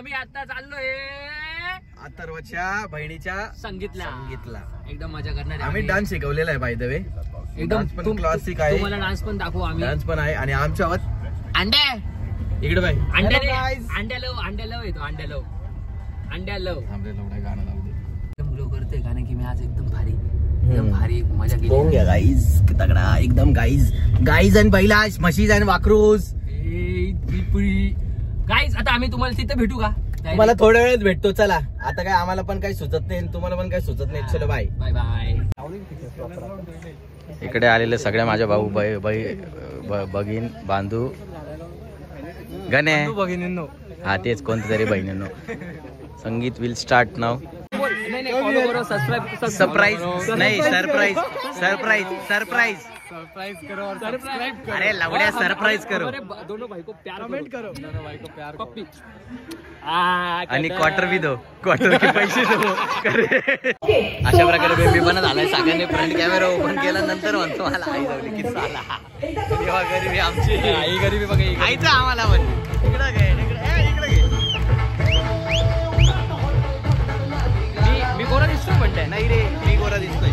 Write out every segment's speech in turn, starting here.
आम्ही आता चाललोय अथर्वच्या बहिणीच्या संगीतला एकदम मजा करणार. आम्ही डान्स शिकवलेला आहे बाय द वे. एकदम क्लासिक आहे. तुम्हाला डान्स पण दाखवू आम्ही. डान्स पण आहे आणि आमच्यावर अंडे इकडे बाई अंड्या लव गाणं लावू दे. एकदम ग्लो करते कारण की मी आज एकदम भारी मजा केली. हो गया गाईज तगडा एकदम गाईज आणि बैला म्हशीज आणि वाकरूस. गाईज आता आम्ही तुम्हाला तिथे भेटू का? मला थोड्या वेळेत भेटतो. चला आता काय आम्हाला पण काही सुचत नाही तुम्हाला पण काही सुचत नाही. चलो बाय बाय बाय. इकडे आलेले सगळ्या माझ्या भाऊ बहीण बांधू गणे हा तेच कोणत्या तरी बहिणींनो. संगीत विल स्टार्ट नाव. सरप्राइज करो अरे लवड्या सरप्राइज करो. दोनों भाई को प्यार करो. पप्पी आणि क्वार्टर भी दो. क्वार्टर के पैसे दो. अशा प्रकारे बेबी पण झालाय. सगळ्यांनी फ्रंट कॅमेरा ओपन केला नंतर म्हणतो मला आई जाऊ की साला तेव्हा गरीबी आमची आई गरीबी बघा आईचं आम्हाला पण इकडं घे मी गोरा दिसतोय म्हणते. नाही रे मी गोरा दिसतोय.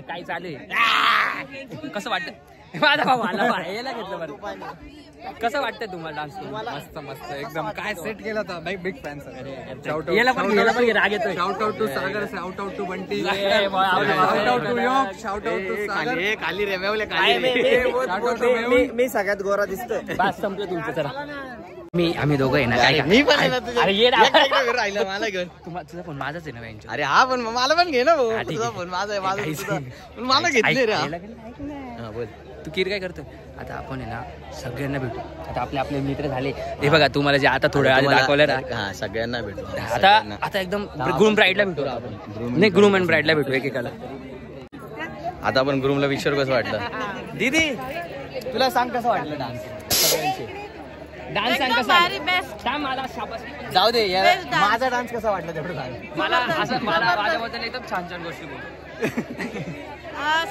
काय चालू आहे? कसं वाटत माझा भाऊ आला याला घेतलं बरं. कसं वाटतं तुम्हाला डान्स? मस्त मस्त एकदम. काय सेट केला होता. बिग फॅन याला पण राग येतोय. Shout out to Sagar, shout out to Bunty, shout out to Yog, shout out to Sagar. खाली रेमेवले मी सगळ्यात गोरा दिसतोय. बस संपलं तुमचं. चला आम्ही दोघं आहे ना. काय मी पण अरे ये राहिलं मला घेऊन. तुझा फोन माझाच आहे ना यांच्या. अरे हा पण मला पण घे ना भाऊ. तुझा फोन माझा आहे. माझा मला घेतले रे. बोल तू किर काय करतोय? आता आपण आहे ना सगळ्यांना भेटू. आता आपले मित्र झाले. हे बघा तुम्हाला जे आता थोड्या वेळा दाखवलं ना सगळ्यांना भेटू. आता एकदम ग्रूम ब्राईडला भेटू. नाही ग्रूम अँड ब्राईडला भेटू एकेकाला. आता आपण ग्रूमला विचारू कसं वाटलं. दीदी तुला सांग कसं वाटलं डान्स? डान्स सांग कसा मला शाबास. जाऊ दे माझा डान्स कसा वाटला तेवढं मला असं माझ्याबद्दल एकदम छान गोष्टी बोल.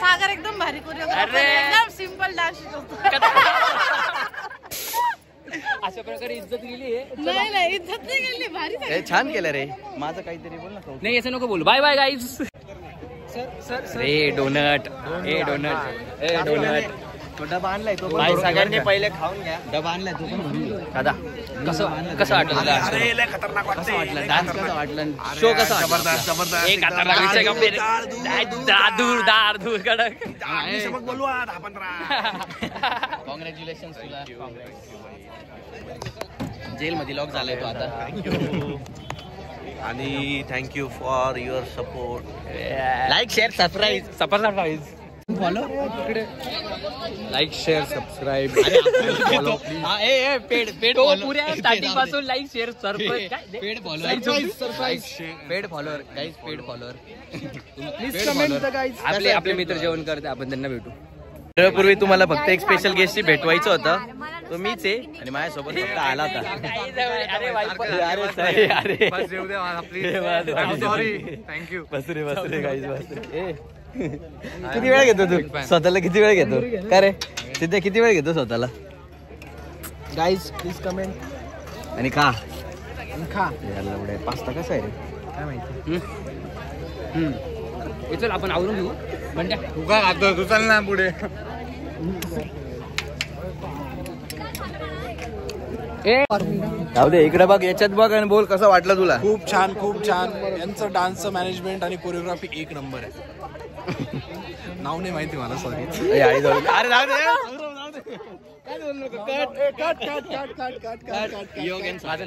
सागर एकदम भारी कोरिओग्राफर. एकदम सिंपल डान्स शिकवतो. अशा प्रकारे इज्जत गेली. नाही इज्जत नाही गेली. भारी छान केलं रे. माझं काहीतरी बोल ना. नाही असं नको बोलू. Bye bye guys. ए डोनट डबा आणलाय तो सगळ्यांनी पहिले खाऊन घ्या. डबा आणलाय तो पण. दादा कसं वाटलं तुला? खतरनाक कसं वाटलं डान्स? कसं वाटलं शो? कसा जबरदस्त एक दूर कडक. कॉंग्रॅच्युलेशन तुला. जेल मध्ये लॉक झालाय तो आता. आणि thank you for your support. Like share subscribe. Follow like share subscribe. Paid पुऱ्या स्टार्टिंग पासून like share paid follower guys. Paid follower please comment guys. आपले मित्र जेवण करते. आपण त्यांना भेटू. पूर्वी तुम्हाला फक्त एक स्पेशल गेस्टशी भेटवायचं होतं. तो मीच आहे आणि माझ्यासोबत फक्त आला होता. Sorry thank you. बस रे गाईज बस. किती वेळ घेतो तू स्वतःला? किती वेळ घेतो का रे? तिथे किती वेळ घेतो स्वतःला? गाईज प्लीज कमेंट आणि खा यार. पास्ता कसा आहे रे काय माहिती. चल आपण आवरून घेऊ. म्हणजे तू का खातो? तू चल ना पुढे. जाऊ दे इकडे बघ. याच्यात बघ आणि बोल कसं वाटलं तुला? खूप छान यांचं डान्सचं मॅनेजमेंट आणि कोरिओग्राफी एक नंबर आहे. नाव नाही माहिती मला. सॉरी. अरे जाऊ दे. योग अँड सागर.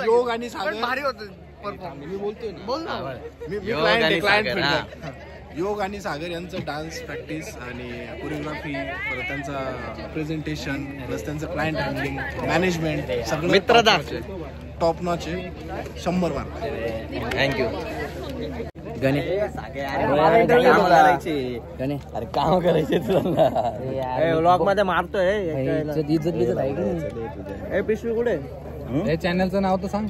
योग आणि सागर भारी होतं. मी बोलतोय ना. योग आणि सागर यांचं डान्स प्रॅक्टिस आणि कोरिओग्राफी, परत त्यांचा प्रेझेंटेशन, प्लस त्यांचं क्लायंट हँडलिंग, मॅनेजमेंट सगळं मित्रता टॉप नॉच आहे. 100 मार्क. थँक्यू. गणे काम करायचे गणे अरे काम करायचे तुला व्लॉग मध्ये मारतोय इज्जत बिजत आहे की नाही? पिशवी कुठे चॅनलचं नाव तर सांग.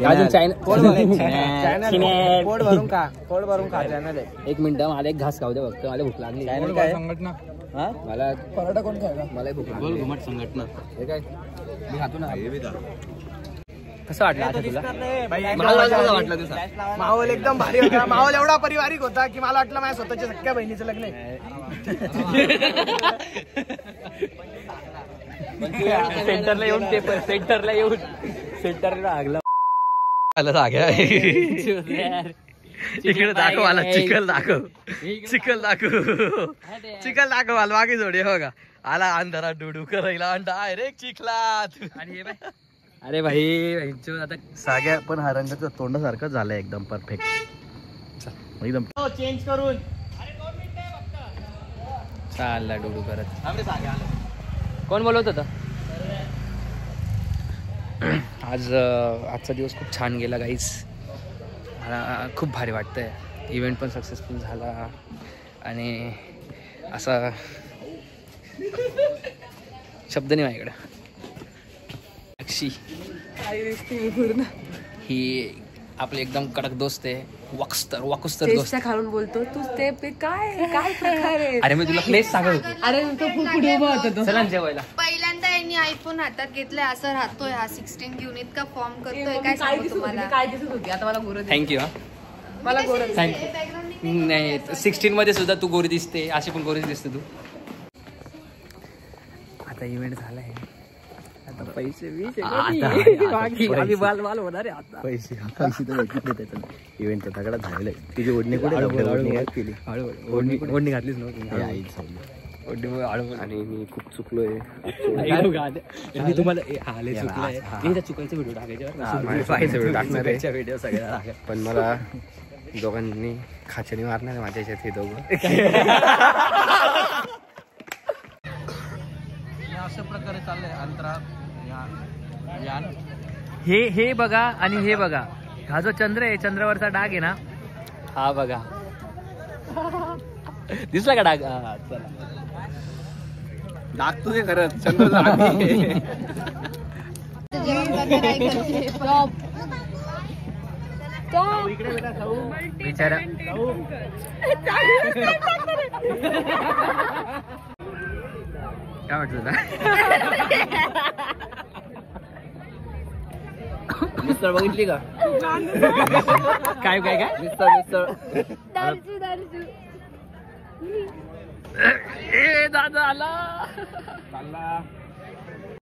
अजून चायना पोट भरून खा चॅनल आहे. एक मिनिट मला एक घास खाऊ दे फक्त मला भूक लागली चॅनल काय संघटना मला पराठा कोण खायला मला भूक लागली. गोल घुमट संघटना हे काय मी खातो ना. कसं वाटलं आता तुला? वाटलं तुझा माहोल एकदम भारी होता. माहोल एवढा पारिवारिक होता की मला वाटलं माझ्या स्वतःच्या सख्या बहिणीचं लग्न आहे. सेंटरला येऊन पेपर सेंटरला लागला इकडे दाखव मला चिखल दाखव मला मागे जोडी बघा आला अंधारात डुडू करायला आणि डायरेक्ट चिखलात. आणि अरे भाई आता साग्या पण हा रंगाचा तोंडासारखं झालंय एकदम परफेक्ट एकदम चेंज करून चालला डुडू करत. कोण बोलवत होतं? आजचा दिवस खूप छान गेला गाईस. मला खूप भारी वाटतंय. इव्हेंट पण सक्सेसफुल झाला आणि असा शब्द नाही माझ्याकडे. अक्षी ही आपले एकदम कडक दोस्त आहे. वाकुस्तर दोस्त खालून बोलतो तू ते काय प्रकार आहे. अरे मी तुला प्लेस सांगत होतो. अरे तो पुढे उभा होता तो. चला ना जेवायला. पहिल्यांदा यांनी आयफोन हातात घेतलाय असं राहतोय हा 16 घेऊन इतका फॉर्म करतोय काय सांगू तुम्हाला. काय दिसत होती आता मला गोरं थँक्यू हा. मला गोरं थँक्यू. नाही 16 मध्ये सुद्धा तू गोरी दिसते. अशी पण गोरी दिसते तू. आता इव्हेंट झालाय. आता पैसे होणार आहे आता. पैसे तर इव्हेंट सगळं झालेलं आहे. तुझी ओढणी कुठे केली? ओढणी घातलीच नव्हती. आणि मी खूप चुकलोय. मी तुम्हाला चुकायचा व्हिडिओ टाकायचा व्हिडिओ सगळ्या पण मला दोघांनी खाचणी मारणार माझ्या याच्यात हे दोघं. अशा प्रकारे चाललंय अंतराळ यान. हे बघा आणि हे बघा. हा जो चंद्र आहे चंद्रावरचा डाग आहे ना हा बघा. दिसला का डाग? चला डाग तुझे खरंच चंद्र बिचारा काय वाटत तुला? मिस्टर बघितली का? काय मिस्टर दादा आला.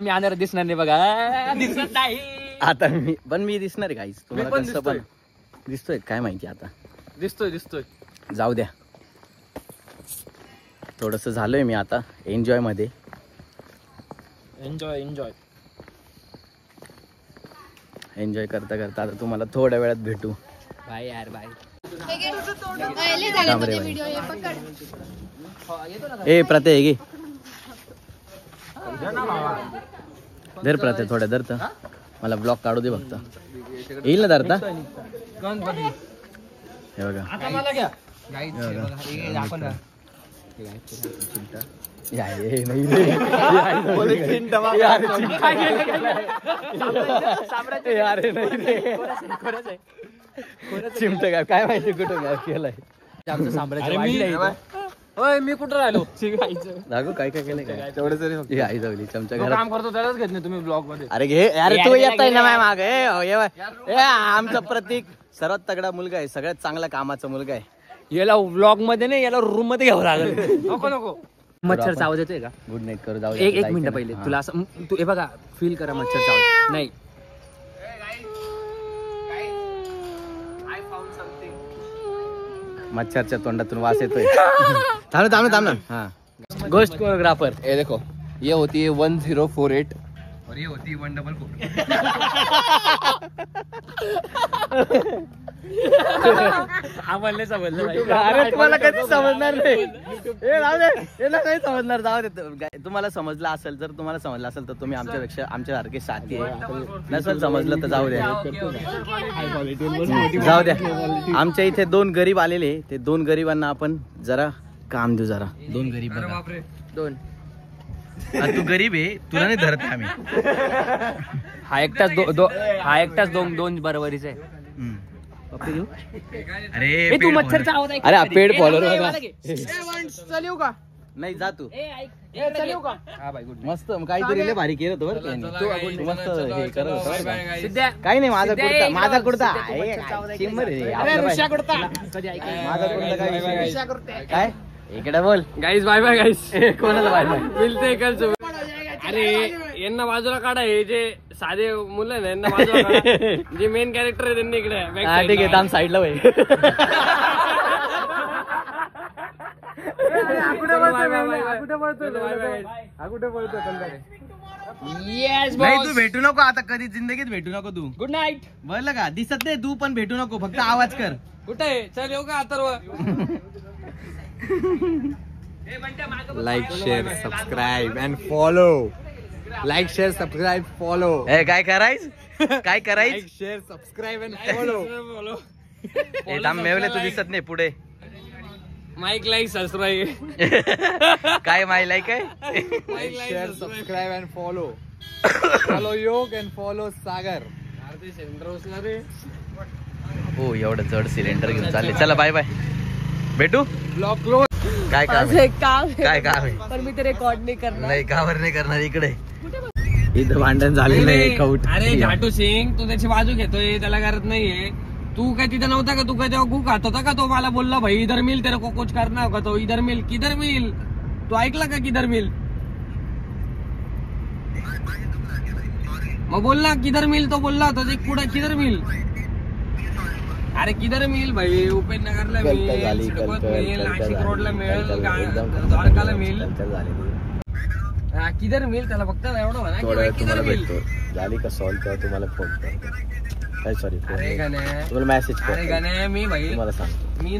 मी आणार दिसणार नाही बघा. दिसत नाही आता मी दिसणार आहे काहीच तुम्हाला कसं पण दिसतोय काय माहिती आता. दिसतोय जाऊ द्या. थोडस झालोय मी आता एन्जॉय मध्ये. एन्जॉय करता करता आता तुम्हाला थोड्या वेळात भेटू. बाय यार बाय. ए प्रते घे धर प्रते थोड्या धरत मला ब्लॉग काढू दे फक्त. येईल ना धरता हे बघा. चिमट काय माहिती कुठं केलंय. आमचं साम्राज्य मी कुठं राहिलो दाखव काय काय केलंय काय तेवढं तरी आई जावली चमचा काम करतो त्यालाच घेत नाही तुम्ही ब्लॉग मध्ये. अरे घे अरे तू येताय ना माझ्या मागे. आमचा प्रतीक सर्वात तगडा मुलगा आहे. सगळ्यात चांगला कामाचा मुलगा आहे. याला व्लॉग मध्ये नाही याला रूम मध्ये घ्यावं लागेल. नको मच्छरचा आवाज येतोय का? गुड नाईट करू जाऊ. एक मिनिट पहिले तुला असं तू हे बघा फील करा मच्छरचा आवाज नाही. मच्छरच्या तोंडातून वास येतोय. थांब ना. हा गोस्ट कोरियोग्राफर. ये देखो ये होती है 1048 और ये होती 144. हा म्हणले समजलं. अरे तुम्हाला कधी समजणार नाही. हे नाही समजणार. जाऊ दे तुम्हाला समजलं असेल, जर तुम्हाला समजलं असेल तर तुम्ही आमच्यापेक्षा आमच्यासारखे साथी आहे. नसेल समजलं तर जाऊ द्या, जाऊ द्या. आमच्या इथे 2 गरीब आलेले, ते 2 गरीबांना आपण जरा काम देऊ. जरा 2 गरीब बघा. 2 तू गरीब आहे, तुला नाही धरत आम्ही. हा एकटाच दोन बरोबरीच आहे. अरे तू मच्छरचा आवाज ऐक. अरे पेड फॉलोअर बघा. चल येऊ का? नाही जा तू. चल येऊ का? हा बाय गुड. मस्त काहीतरी लय भारी केलं होतं बरं त्यांनी. तू मस्त हे करत होता. सिद्ध्या काही नाही, माझा कुर्ता माझा कुर्ता अरे चिंबर आहे. ऋषा कुर्ता. माझा कुर्ता काय ऋषा कुर्ता. काय इकडे बोल. Guys bye bye guys. कोणाला बाय मिळते कल. अरे यांना बाजूला काढा. हे जे साधे मुलं आहे ना यांना बाजूला काढा. जे मेन कॅरेक्टर आहे त्यांनी इकडे. हा ठीक आहे, थांब साईडला बाई. नाही तू भेटू नको आता, कधी जिंदगीत भेटू नको तू. Good night. बरं का, दिसत नाही तू पण भेटू नको, फक्त आवाज कर. कुठे चल येऊ का Atharva. Like share subscribe and follow. Like share subscribe follow. काय करायचं, काय करायचं. Share subscribe and follow. थांब मेवले, तू दिसत नाही पुढे. Mike like subscribe. काय माय लाईक आहे. Share subscribe and follow. Follow Yog and follow Sagar. हो एवढं जड सिलेंडर घेऊन चालले. चला बाय बाय, भेटू. Block close. काय काम आहे? काय काम आहे? पण मी ते रेकॉर्ड नाही करणार. नाही कावर नाही करणार. इकडे इथं भांडण झालेलं आहे. कौट अरे घाटू सिंग तू त्याची बाजू घेतोय, त्याला करत नाहीये. तू काय तिथं नव्हता का? तू काय तेव्हा खूप खात होता का? तो मला बोलला भाई इधर मिल तेरे को कुछ करना होगा. तो इधर मिल किधर मिल. तू ऐकला का किधर मिल? मग बोलला किधर मिल. तो बोलला होता ते पुढे किधर मिल. अरे किधर मिल भाई. उपेन नगरला मिल, सिडकोत मिल, नाशिक रोडला मिळेल, द्वारकाला मिल. किधर मिल. त्याला फक्त एवढं म्हणा की भाई किधर मिल. झाली का सॉल्व तेव्हा तुम्हाला फोन कर. सॉरी अरे गण्या, तुम्हाला मेसेज अरे कर. गण्या मी भाई तुम्हाला सांगतो. मी